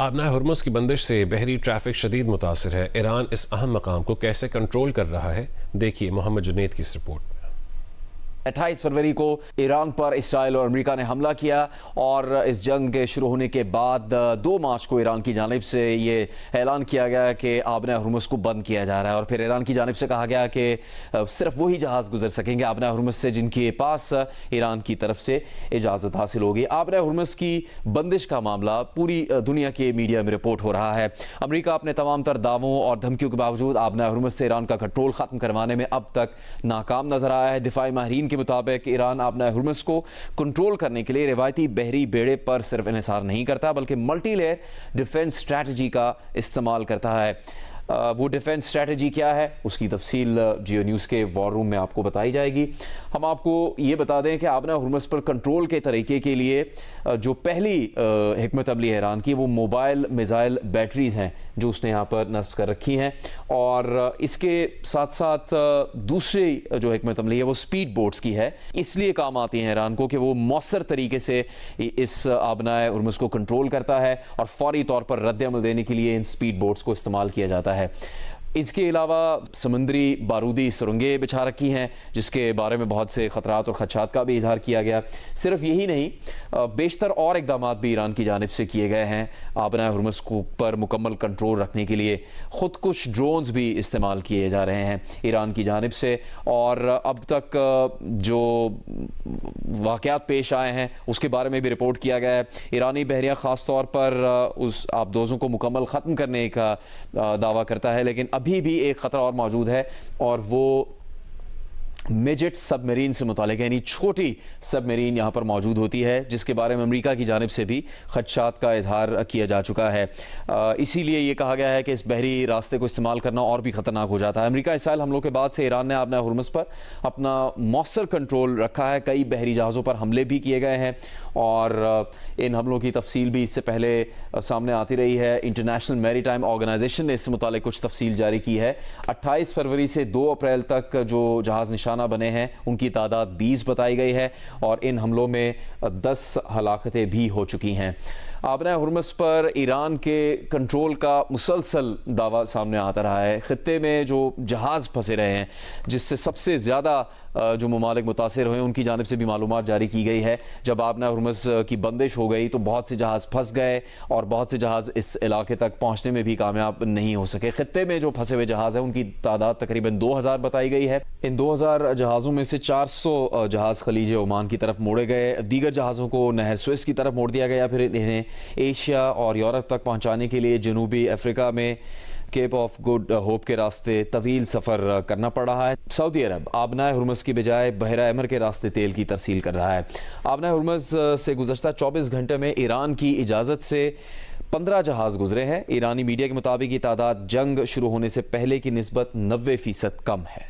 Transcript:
آبنائے ہرمز کی بندش سے بحری ٹریفک شدید متاثر ہے۔ ایران اس اہم مقام کو کیسے کنٹرول کر رہا ہے، دیکھیے محمد جنید کی اس رپورٹ میں۔ 28 فروری کو ایران پر اسرائیل اور امریکہ نے حملہ کیا اور اس جنگ کے شروع ہونے کے بعد 2 مارچ کو ایران کی جانب سے یہ اعلان کیا گیا کہ آبنائے ہرمز کو بند کیا جا رہا ہے، اور پھر ایران کی جانب سے کہا گیا کہ صرف وہی جہاز گزر سکیں گے آبنائے ہرمز سے جن کے پاس ایران کی طرف سے اجازت حاصل ہوگی۔ آبنائے ہرمز کی بندش کا معاملہ پوری دنیا کے میڈیا میں رپورٹ ہو رہا ہے۔ امریکہ اپنے تمام تر دعووں اور دھمکیوں کے باوجود آبنائے ہرمز سے ایران کا کنٹرول ختم کروانے میں اب تک ناکام نظر آیا ہے۔ دفاعی ماہرین کے مطابق ایران آبنائے ہرمز کو کنٹرول کرنے کے لیے روایتی بحری بیڑے پر صرف انحصار نہیں کرتا بلکہ ملٹی لیئر ڈیفنس اسٹریٹجی کا استعمال کرتا ہے۔ وہ ڈیفنس اسٹریٹجی کیا ہے اس کی تفصیل جیو نیوز کے وار روم میں آپ کو بتائی جائے گی۔ ہم آپ کو یہ بتا دیں کہ آبنائے ہرمز پر کنٹرول کے طریقے کے لیے جو پہلی حکمت عملی ہے ایران کی وہ موبائل میزائل بیٹریز ہیں جو اس نے یہاں پر نصب کر رکھی ہیں، اور اس کے ساتھ ساتھ دوسری جو حکمت عملی ہے وہ سپیڈ بوٹس کی ہے۔ اس لیے کام آتی ہیں ایران کو کہ وہ مؤثر طریقے سے اس آبنائے ہرمز کو کنٹرول کرتا ہے اور فوری طور پر رد عمل دینے کے لیے ان سپیڈ بوٹس کو استعمال کیا جاتا ہے۔ اس کے علاوہ سمندری بارودی سرنگیں بچھا رکھی ہیں جس کے بارے میں بہت سے خطرات اور خدشات کا بھی اظہار کیا گیا۔ صرف یہی نہیں، بیشتر اور اقدامات بھی ایران کی جانب سے کیے گئے ہیں۔ آبنائے ہرمز پر مکمل کنٹرول رکھنے کے لیے خود کش ڈرونز بھی استعمال کیے جا رہے ہیں ایران کی جانب سے، اور اب تک جو واقعات پیش آئے ہیں اس کے بارے میں بھی رپورٹ کیا گیا ہے۔ ایرانی بحریہ خاص طور پر اس آبدوزوں کو مکمل ختم کرنے کا دعویٰ کرتا ہے، لیکن ابھی بھی ایک خطرہ اور موجود ہے، اور وہ میجٹ سب میرین سے متعلق ہے، یعنی چھوٹی سب میرین یہاں پر موجود ہوتی ہے جس کے بارے میں امریکہ کی جانب سے بھی خدشات کا اظہار کیا جا چکا ہے۔ اسی لیے یہ کہا گیا ہے کہ اس بحری راستے کو استعمال کرنا اور بھی خطرناک ہو جاتا ہے۔ امریکہ اسرائیل حملوں کے بعد سے ایران نے آبنائے ہرمز پر اپنا مؤثر کنٹرول رکھا ہے۔ کئی بحری جہازوں پر حملے بھی کیے گئے ہیں، اور ان حملوں کی تفصیل بھی اس سے پہلے سامنے آتی رہی ہے۔ انٹرنیشنل میری ٹائم آرگنائزیشن نے اس سے متعلق کچھ تفصیل جاری کی ہے۔ 28 فروری سے 2 اپریل تک جو جہاز نشانہ بنے ہیں ان کی تعداد 20 بتائی گئی ہے، اور ان حملوں میں 10 ہلاکتیں بھی ہو چکی ہیں۔ آبنائے ہرمز پر ایران کے کنٹرول کا مسلسل دعویٰ سامنے آتا رہا ہے۔ خطے میں جو جہاز پھنسے رہے ہیں جس سے سب سے زیادہ جو ممالک متاثر ہوئے ان کی جانب سے بھی معلومات جاری کی گئی ہے۔ جب آبنائے ہرمز کی بندش ہو گئی تو بہت سے جہاز پھنس گئے اور بہت سے جہاز اس علاقے تک پہنچنے میں بھی کامیاب نہیں ہو سکے۔ خطے میں جو پھنسے ہوئے جہاز ہیں ان کی تعداد تقریباً 2000 بتائی گئی ہے۔ ان 2000 جہازوں میں سے 400 جہاز خلیج عمان کی طرف موڑے گئے، دیگر جہازوں کو نہر سوئس کی طرف موڑ دیا گیا، پھر انہیں ایشیا اور یورپ تک پہنچانے کے لیے جنوبی افریقہ میں کیپ آف گڈ ہوپ کے راستے طویل سفر کرنا پڑ رہا ہے۔ سعودی عرب آبنائے ہرمز کی بجائے بحیرہ احمر کے راستے تیل کی ترسیل کر رہا ہے۔ آبنائے ہرمز سے گزشتہ 24 گھنٹے میں ایران کی اجازت سے 15 جہاز گزرے ہیں۔ ایرانی میڈیا کے مطابق یہ تعداد جنگ شروع ہونے سے پہلے کی نسبت 90% کم ہے۔